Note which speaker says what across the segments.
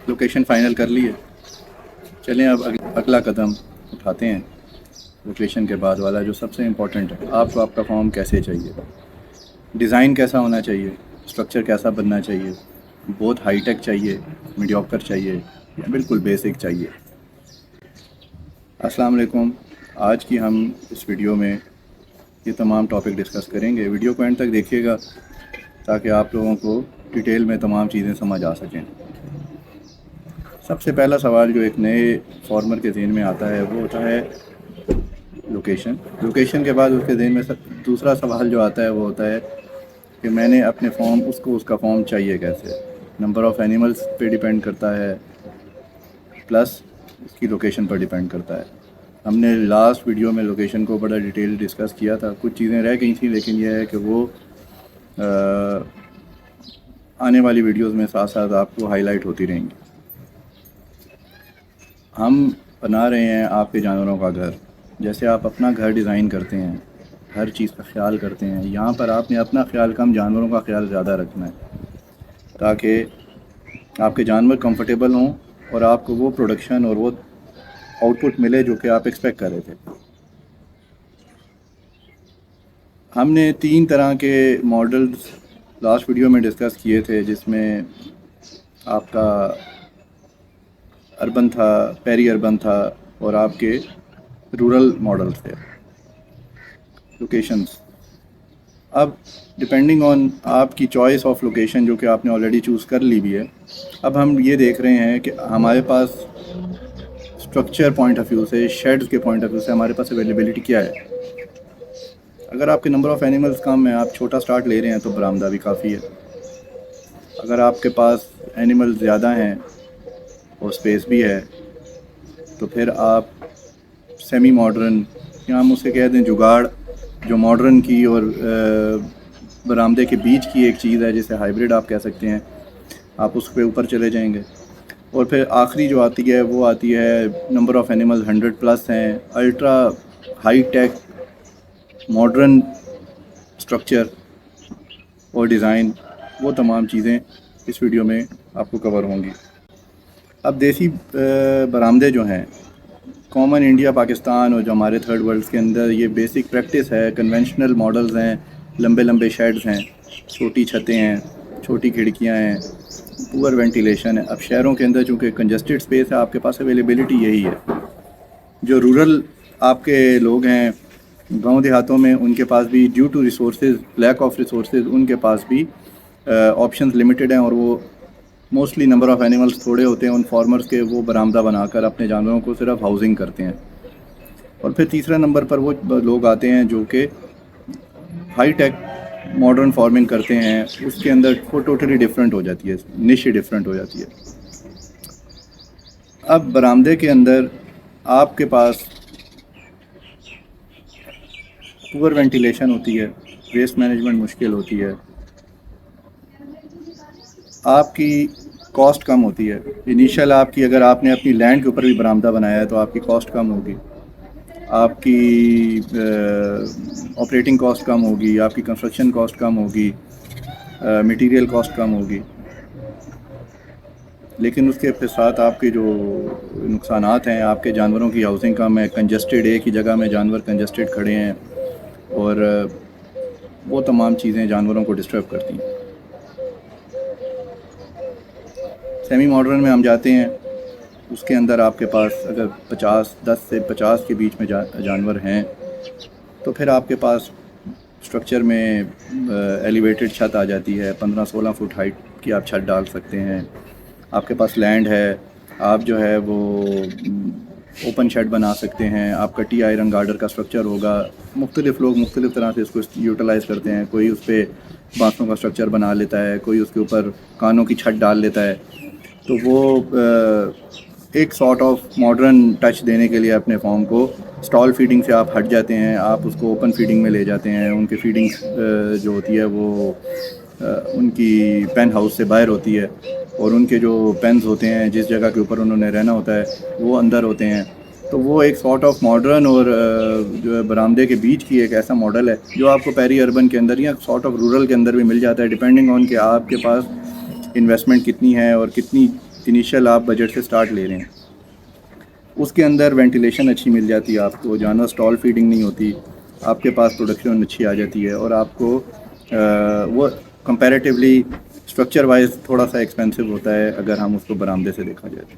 Speaker 1: Location final کر لی ہے. چلیں اب اگلا قدم اٹھاتے ہیں. لوکیشن کے بعد والا جو سب سے امپورٹنٹ ہے، آپ کو آپ کا فارم کیسے چاہیے، ڈیزائن کیسا ہونا چاہیے، اسٹرکچر کیسا بننا چاہیے، بہت ہائی ٹیک چاہیے، میڈیوکر چاہیے یا بالکل بیسک چاہیے. السلام علیکم. آج کی ہم اس ویڈیو میں یہ تمام ٹاپک ڈسکس کریں گے. ویڈیو کو اینڈ تک دیکھیے گا تاکہ آپ لوگوں کو ڈیٹیل میں تمام چیزیں سمجھ آ سکیں. سب سے پہلا سوال جو ایک نئے فارمر کے ذہن میں آتا ہے وہ ہوتا ہے لوکیشن کے بعد اس کے ذہن میں دوسرا سوال جو آتا ہے وہ ہوتا ہے کہ میں نے اپنے فارم اس کا فارم چاہیے کیسے. نمبر آف اینیملس پہ ڈیپینڈ کرتا ہے پلس اس کی لوکیشن پر ڈیپینڈ کرتا ہے. ہم نے لاسٹ ویڈیو میں لوکیشن کو بڑا ڈیٹیل ڈسکس کیا تھا. کچھ چیزیں رہ گئی تھیں لیکن یہ ہے کہ وہ آنے والی ویڈیوز میں ساتھ ساتھ آپ کو ہائی لائٹ ہوتی رہیں گی. ہم بنا رہے ہیں آپ کے جانوروں کا گھر. جیسے آپ اپنا گھر ڈیزائن کرتے ہیں، ہر چیز کا خیال کرتے ہیں، یہاں پر آپ نے اپنا خیال کم جانوروں کا خیال زیادہ رکھنا ہے تاکہ آپ کے جانور کمفرٹیبل ہوں اور آپ کو وہ پروڈکشن اور وہ آؤٹ پٹ ملے جو کہ آپ ایکسپیکٹ کر رہے تھے. ہم نے 3 طرح کے ماڈلز لاسٹ ویڈیو میں ڈسکس کیے تھے، جس میں آپ کا اربن تھا، پیری اربن تھا اور آپ کے رورل ماڈلز تھے، لوکیشنز. اب ڈپینڈنگ آن آپ کی چوائس آف لوکیشن جو کہ آپ نے آلریڈی چوز کر لی بھی ہے، اب ہم یہ دیکھ رہے ہیں کہ ہمارے پاس اسٹرکچر پوائنٹ آف ویو سے، شیڈز کے پوائنٹ آف ویو سے ہمارے پاس اویلیبلٹی کیا ہے. اگر آپ کے نمبر آف اینیملز کم ہیں، آپ چھوٹا سٹارٹ لے رہے ہیں تو برآمدہ بھی کافی ہے. اگر آپ کے پاس اینیمل زیادہ ہیں اور اسپیس بھی ہے تو پھر آپ سیمی ماڈرن یا ہم اسے کہہ دیں جگاڑ، جو ماڈرن کی اور برآمدے کے بیچ کی ایک چیز ہے جسے ہائیبریڈ آپ کہہ سکتے ہیں، آپ اس پہ اوپر چلے جائیں گے. اور پھر آخری جو آتی ہے وہ آتی ہے نمبر آف اینیمل 100+ ہیں، ultra high tech modern structure اور ڈیزائن. وہ تمام چیزیں اس ویڈیو میں آپ کو کور ہوں گی. اب دیسی برآمدے جو ہیں کامن انڈیا، پاکستان اور جو ہمارے تھرڈ ورلڈس کے اندر یہ بیسک پریکٹس ہے، کنونشنل ماڈلز ہیں، لمبے لمبے شیڈز ہیں، چھوٹی چھتیں ہیں، چھوٹی کھڑکیاں ہیں، پور وینٹیلیشن ہے. اب شہروں کے اندر چونکہ کنجسٹڈ اسپیس ہے، آپ کے پاس اویلیبلٹی یہی ہے. جو رورل آپ کے لوگ ہیں گاؤں دیہاتوں میں، ان کے پاس بھی due to resources, lack of resources, ان کے پاس بھی آپشنز لمیٹڈ ہیں اور وہ موسٹلی نمبر آف اینیملز تھوڑے ہوتے ہیں ان فارمرز کے. وہ برآمدہ بنا کر اپنے جانوروں کو صرف ہاؤسنگ کرتے ہیں. اور پھر تیسرے نمبر پر وہ لوگ آتے ہیں جو کہ ہائی ٹیک ماڈرن فارمنگ کرتے ہیں. اس کے اندر وہ ٹوٹلی ڈفرینٹ ہو جاتی ہے، نش ڈفرینٹ ہو جاتی ہے. اب برآمدے کے اندر آپ کے پاس پور وینٹیلیشن ہوتی ہے، ویسٹ مینجمنٹ مشکل ہوتی ہے، آپ کی کاسٹ کم ہوتی ہے. انیشیل آپ کی، اگر آپ نے اپنی لینڈ کے اوپر بھی برآمدہ بنایا ہے تو آپ کی کاسٹ کم ہوگی، آپ کی آپریٹنگ کاسٹ کم ہوگی، آپ کی کنسٹرکشن کاسٹ کم ہوگی، مٹیریل کاسٹ کم ہوگی. لیکن اس کے ساتھ آپ کے جو نقصانات ہیں، آپ کے جانوروں کی ہاؤسنگ کم ہے، کنجسٹڈ ایک ہی جگہ میں جانور کنجسٹڈ کھڑے ہیں اور وہ تمام چیزیں جانوروں کو ڈسٹرب کرتی ہیں. سیمی ماڈرن میں ہم جاتے ہیں، اس کے اندر آپ کے پاس اگر 10 سے 50 کے بیچ میں جانور ہیں تو پھر آپ کے پاس اسٹرکچر میں ایلیویٹڈ چھت آ جاتی ہے. 15-16 فٹ ہائٹ کی آپ چھت ڈال سکتے ہیں. آپ کے پاس لینڈ ہے، آپ جو ہے وہ اوپن شیڈ بنا سکتے ہیں. آپ کا ٹی آئرن گارڈر کا اسٹرکچر ہوگا. مختلف لوگ مختلف طرح سے اس کو یوٹیلائز کرتے ہیں. کوئی اس پہ بانسوں کا اسٹرکچر بنا لیتا ہے، کوئی اس کے اوپر کانوں کی چھت ڈال لیتا ہے. تو وہ ایک سارٹ آف ماڈرن ٹچ دینے کے لیے اپنے فارم کو اسٹال فیڈنگ سے آپ ہٹ جاتے ہیں، آپ اس کو اوپن فیڈنگ میں لے جاتے ہیں. ان کی فیڈنگ جو ہوتی ہے وہ ان کی پین ہاؤس سے باہر ہوتی ہے اور ان کے جو پینز ہوتے ہیں جس جگہ کے اوپر انہوں نے رہنا ہوتا ہے وہ اندر ہوتے ہیں. تو وہ ایک سارٹ آف ماڈرن اور جو ہے برآمدے کے بیچ کی ایک ایسا ماڈل ہے جو آپ کو پیری اربن کے اندر یا سارٹ آف رورل کے اندر بھی مل جاتا ہے، ڈپینڈنگ آن کہ آپ کے پاس انویسٹمنٹ کتنی ہے اور کتنی انیشیل آپ بجٹ سے سٹارٹ لے رہے ہیں، اس کے اندر وینٹیلیشن اچھی مل جاتی ہے آپ کو، جانور اسٹال فیڈنگ نہیں ہوتی، آپ کے پاس پروڈکشن اچھی آ جاتی ہے، اور آپ کو وہ کمپیریٹیولی اسٹرکچر وائز تھوڑا سا ایکسپینسو ہوتا ہے اگر ہم اس کو برآمدے سے دیکھا جائے تو۔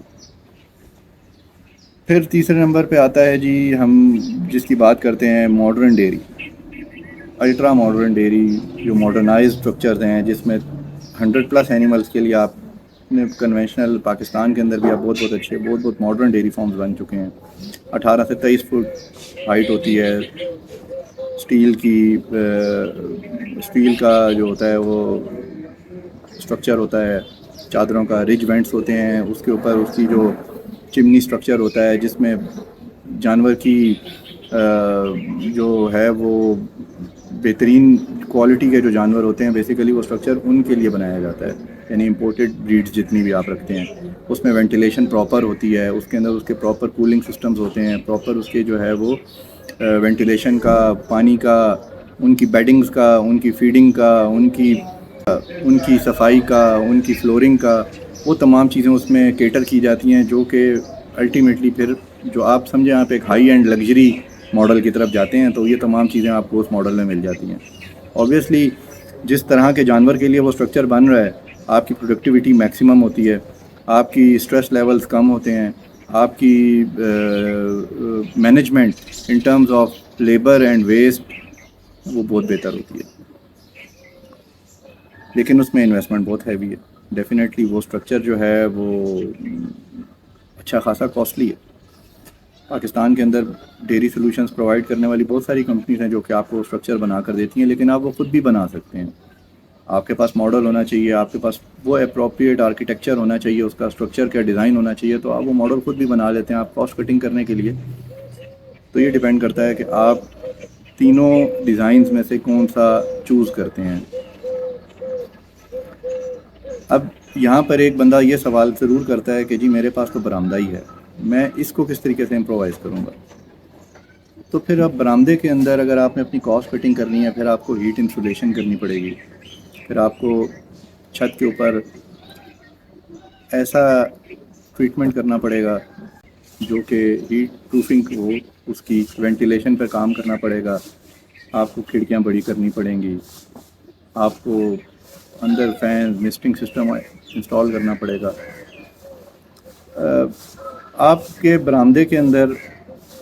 Speaker 1: پھر تیسرے نمبر پہ آتا ہے جی ہم جس کی بات کرتے ہیں modern dairy, ultra modern dairy, جو ماڈرنائز اسٹرکچرز ہیں جس میں 100+ اینیملس کے لیے آپ نے کنونشنل پاکستان کے اندر بھی آپ بہت اچھے بہت ماڈرن ڈیری فارمز بن چکے ہیں۔ 18 سے 23 فٹ ہائٹ ہوتی ہے، اسٹیل کا جو ہوتا ہے وہ اسٹرکچر ہوتا ہے، چادروں کا رج وینٹس ہوتے ہیں، اس کے اوپر اس کی جو چمنی اسٹرکچر ہوتا ہے جس میں جانور کی جو ہے وہ بہترین کوالٹی کے جو جانور ہوتے ہیں بیسیکلی وہ اسٹرکچر ان کے لیے بنایا جاتا ہے، یعنی امپورٹڈ بریڈز جتنی بھی آپ رکھتے ہیں اس میں وینٹیلیشن پراپر ہوتی ہے، اس کے اندر اس کے پراپر کولنگ سسٹمز ہوتے ہیں، پراپر اس کے جو ہے وہ وینٹیلیشن کا، پانی کا، ان کی بیڈنگز کا، ان کی فیڈنگ کا، ان کی صفائی کا، ان کی فلورنگ کا، وہ تمام چیزیں اس میں کیٹر کی جاتی ہیں، جو کہ الٹیمیٹلی پھر جو آپ سمجھیں آپ ایک ہائی اینڈ لگژری ماڈل کی طرف جاتے ہیں تو یہ تمام چیزیں آپ کو اس ماڈل میں مل جاتی ہیں۔ اوبویسلی جس طرح کے جانور کے لیے وہ اسٹرکچر بن رہا ہے آپ کی پروڈکٹیوٹی میکسیمم ہوتی ہے، آپ کی اسٹریس لیولز کم ہوتے ہیں، آپ کی management in terms of labour and waste وہ بہت بہتر ہوتی ہے، لیکن اس میں انویسٹمنٹ بہت ہیوی ہے۔ ڈیفینیٹلی وہ اسٹرکچر جو ہے وہ اچھا خاصا کاسٹلی ہے۔ پاکستان کے اندر ڈیری سولوشنز پرووائڈ کرنے والی بہت ساری کمپنیز ہیں جو کہ آپ کو اسٹرکچر بنا کر دیتی ہیں، لیکن آپ وہ خود بھی بنا سکتے ہیں۔ آپ کے پاس ماڈل ہونا چاہیے، آپ کے پاس وہ اپروپریٹ آرکیٹیکچر ہونا چاہیے، اس کا اسٹرکچر کا ڈیزائن ہونا چاہیے، تو آپ وہ ماڈل خود بھی بنا لیتے ہیں آپ کاسٹ کٹنگ کرنے کے لیے۔ تو یہ ڈیپینڈ کرتا ہے کہ آپ تینوں ڈیزائنز میں سے کون سا چوز کرتے ہیں۔ اب یہاں پر ایک بندہ یہ سوال ضرور کرتا ہے کہ جی میرے پاس تو برآمدہ ہی ہے، میں اس کو کس طریقے سے امپرووائز کروں گا؟ تو پھر اب برآمدے کے اندر اگر آپ نے اپنی کاسٹ کٹنگ کرنی ہے، پھر آپ کو ہیٹ انسولیشن کرنی پڑے گی، پھر آپ کو چھت کے اوپر ایسا ٹریٹمنٹ کرنا پڑے گا جو کہ ہیٹ پروفنگ ہو، اس کی وینٹیلیشن پہ کام کرنا پڑے گا، آپ کو کھڑکیاں بڑی کرنی پڑیں گی، آپ کو اندر فین مسٹنگ سسٹم انسٹال کرنا پڑے گا۔ آپ کے برآمدے کے اندر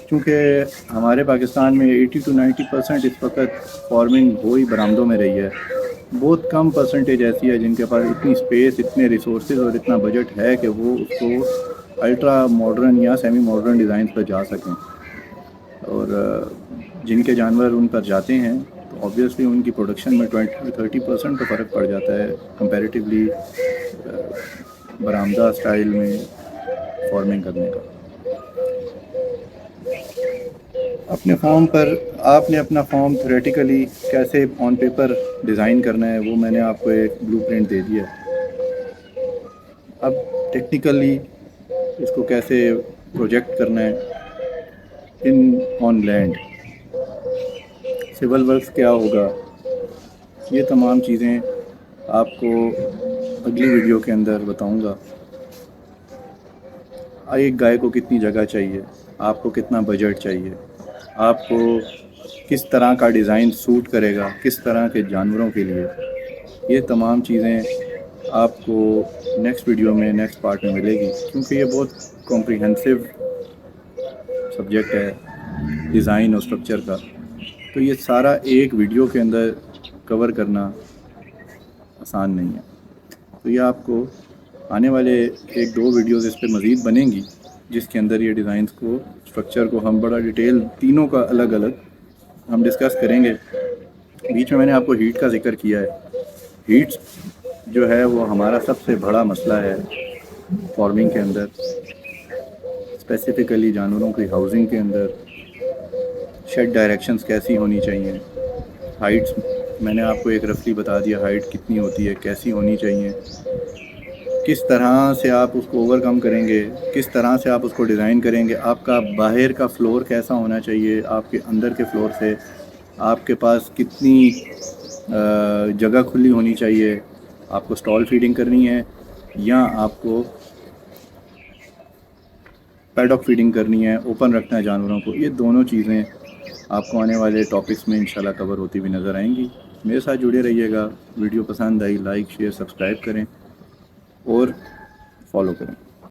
Speaker 1: چونکہ ہمارے پاکستان میں 80 to 90% اس وقت فارمنگ وہی برآمدوں میں رہی ہے، بہت کم پرسنٹیج ایسی ہے جن کے پاس اتنی اسپیس، اتنے ریسورسز اور اتنا بجٹ ہے کہ وہ اس کو الٹرا ماڈرن یا سیمی ماڈرن ڈیزائنز پر جا سکیں، اور جن کے جانور ان پر جاتے ہیں تو آبویسلی ان کی پروڈکشن میں 20 to 30% کا فرق پڑ جاتا ہے کمپیریٹیولی برآمدہ اسٹائل میں فارمنگ کرنے کا۔ اپنے فارم پر آپ نے اپنا فارم تھیوریٹیکلی کیسے آن پیپر ڈیزائن کرنا ہے وہ میں نے آپ کو ایک بلو پرنٹ دے دیا ہے۔ اب ٹیکنیکلی اس کو کیسے پروجیکٹ کرنا ہے آن لینڈ، سول ورکس کیا ہوگا، یہ تمام چیزیں آپ کو اگلی ویڈیو کے اندر بتاؤں گا۔ ایک گائے کو کتنی جگہ چاہیے، آپ کو کتنا بجٹ چاہیے، آپ کو کس طرح کا ڈیزائن سوٹ کرے گا کس طرح کے جانوروں کے لیے، یہ تمام چیزیں آپ کو نیکسٹ ویڈیو میں نیکسٹ پارٹ میں ملے گی، کیونکہ یہ بہت کمپریہنسو سبجیکٹ ہے ڈیزائن اور اسٹرکچر کا، تو یہ سارا ایک ویڈیو کے اندر کور کرنا آسان نہیں ہے۔ تو یہ آپ کو آنے والے 1-2 ویڈیوز اس پہ مزید بنیں گی جس کے اندر یہ ڈیزائنز کو، اسٹرکچر کو ہم بڑا ڈیٹیل تینوں کا الگ الگ ہم ڈسکس کریں گے۔ بیچ میں نے آپ کو ہیٹ کا ذکر کیا ہے، ہیٹ جو ہے وہ ہمارا سب سے بڑا مسئلہ ہے فارمنگ کے اندر، اسپیسیفکلی جانوروں کی ہاؤسنگ کے اندر۔ شیڈ ڈائریکشنز کیسی ہونی چاہیے، ہائٹس میں نے آپ کو ایک رفلی بتا دیا ہائٹ کتنی ہوتی ہے، کیسی ہونی چاہیے، کس طرح سے آپ اس کو اوور کم کریں گے، کس طرح سے آپ اس کو ڈیزائن کریں گے، آپ کا باہر کا فلور کیسا ہونا چاہیے، آپ کے اندر کے فلور سے آپ کے پاس کتنی جگہ کھلی ہونی چاہیے، آپ کو اسٹال فیڈنگ کرنی ہے یا آپ کو پیڈاک فیڈنگ کرنی ہے، اوپن رکھنا ہے جانوروں کو، یہ دونوں چیزیں آپ کو آنے والے ٹاپکس میں انشاءاللہ کور ہوتی ہوئی نظر آئیں گی۔ میرے ساتھ جڑے رہیے گا، ویڈیو پسند آئی لائک شیئر سبسکرائب کریں اور فالو کریں۔